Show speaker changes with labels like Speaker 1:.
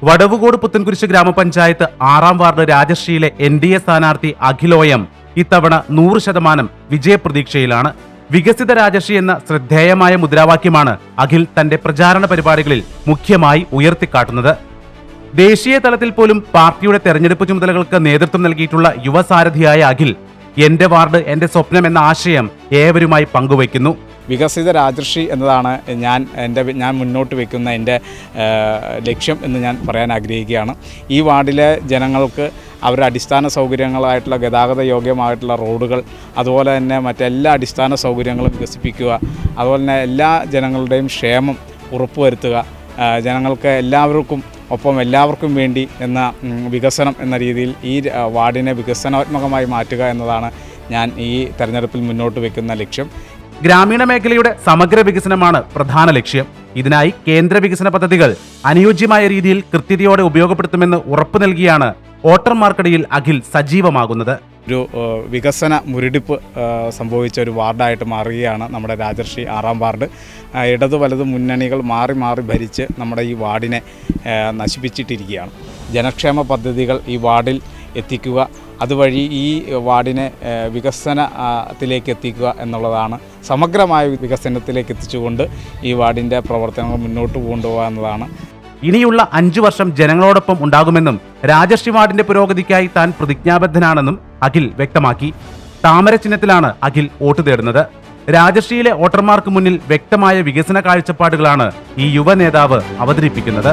Speaker 1: വടവുകോട് പുത്തൻകുരിശ് ഗ്രാമപഞ്ചായത്ത് 6-ാം ward രാജശ്രീയിലെ NDA സ്ഥാനാർത്ഥി അഖിലോയം ഇത്തവണ 100% വിജയപ്രതീക്ഷയിലാണ്. വികസിത രാജശ്രീ എന്ന ശ്രദ്ധേയമായ മുദ്രാവാക്യമാണ് അഖിൽ തന്റെ പ്രചാരണ പരിപാടികളിൽ മുഖ്യമായി ഉയർത്തിക്കാട്ടുന്നത്. ദേശീയ തലത്തിൽ പോലും പാർട്ടിയുടെ തെരഞ്ഞെടുപ്പ് ചുമതലകൾക്ക് നേതൃത്വം നൽകിയിട്ടുള്ള യുവസാരഥിയായ അഖിൽ എന്റെ വാർഡ് എന്റെ സ്വപ്നം എന്ന ആശയം ഏവരുമായി പങ്കുവയ്ക്കുന്നു.
Speaker 2: വികസിത രാജശ്രീ എന്നതാണ് ഞാൻ മുന്നോട്ട് വയ്ക്കുന്ന എൻ്റെ ലക്ഷ്യം എന്ന് ഞാൻ പറയാൻ ആഗ്രഹിക്കുകയാണ്. ഈ വാർഡിലെ ജനങ്ങൾക്ക് അവരുടെ അടിസ്ഥാന സൗകര്യങ്ങളായിട്ടുള്ള ഗതാഗത യോഗ്യമായിട്ടുള്ള റോഡുകൾ, അതുപോലെ തന്നെ മറ്റെല്ലാ അടിസ്ഥാന സൗകര്യങ്ങളും വികസിപ്പിക്കുക, അതുപോലെ തന്നെ എല്ലാ ജനങ്ങളുടെയും ക്ഷേമം ഉറപ്പുവരുത്തുക, ജനങ്ങൾക്ക് എല്ലാവർക്കും വേണ്ടി എന്ന വികസനം എന്ന രീതിയിൽ ഈ വാർഡിനെ വികസനാത്മകമായി മാറ്റുക എന്നതാണ് ഞാൻ ഈ തെരഞ്ഞെടുപ്പിൽ മുന്നോട്ട് വയ്ക്കുന്ന ലക്ഷ്യം.
Speaker 1: ഗ്രാമീണ മേഖലയുടെ സമഗ്ര വികസനമാണ് പ്രധാന ലക്ഷ്യം. ഇതിനായി കേന്ദ്ര വികസന പദ്ധതികൾ അനുയോജ്യമായ രീതിയിൽ കൃത്യതയോടെ ഉപയോഗപ്പെടുത്തുമെന്ന് ഉറപ്പു നൽകിയാണ് വോട്ടർമാർക്കിടയിൽ അഖിൽ സജീവമാകുന്നത്.
Speaker 2: ഒരു വികസന മുരടിപ്പ് സംഭവിച്ച ഒരു വാർഡായിട്ട് മാറുകയാണ് നമ്മുടെ രാജശ്രീ 6-ാം വാർഡ്. ഇടതു വലതു മുന്നണികൾ മാറി മാറി ഭരിച്ച് നമ്മുടെ ഈ വാർഡിനെ നശിപ്പിച്ചിട്ടിരിക്കുകയാണ്. ജനക്ഷേമ പദ്ധതികൾ ഈ വാർഡിൽ എത്തിക്കുക, അതുവഴി ഈ വാർഡിനെ വികസനത്തിലേക്ക് എത്തിക്കുക എന്നുള്ളതാണ്. സമഗ്രമായ വികസനത്തിലേക്ക് എത്തിച്ചുകൊണ്ട് ഈ വാർഡിൻ്റെ പ്രവർത്തനങ്ങൾ മുന്നോട്ട് കൊണ്ടുപോകുക എന്നതാണ്.
Speaker 1: ഇനിയുള്ള 5 വർഷം ജനങ്ങളോടൊപ്പം ഉണ്ടാകുമെന്നും രാജശ്രീ വാർഡിന്റെ പുരോഗതിക്കായി താൻ പ്രതിജ്ഞാബദ്ധനാണെന്നും അഖിൽ വ്യക്തമാക്കി. താമര ചിഹ്നത്തിലാണ് അഖിൽ വോട്ട് തേടുന്നത്. രാജശ്രീയിലെ വോട്ടർമാർക്ക് മുന്നിൽ വ്യക്തമായ വികസന കാഴ്ചപ്പാടുകളാണ് ഈ യുവ നേതാവ് അവതരിപ്പിക്കുന്നത്.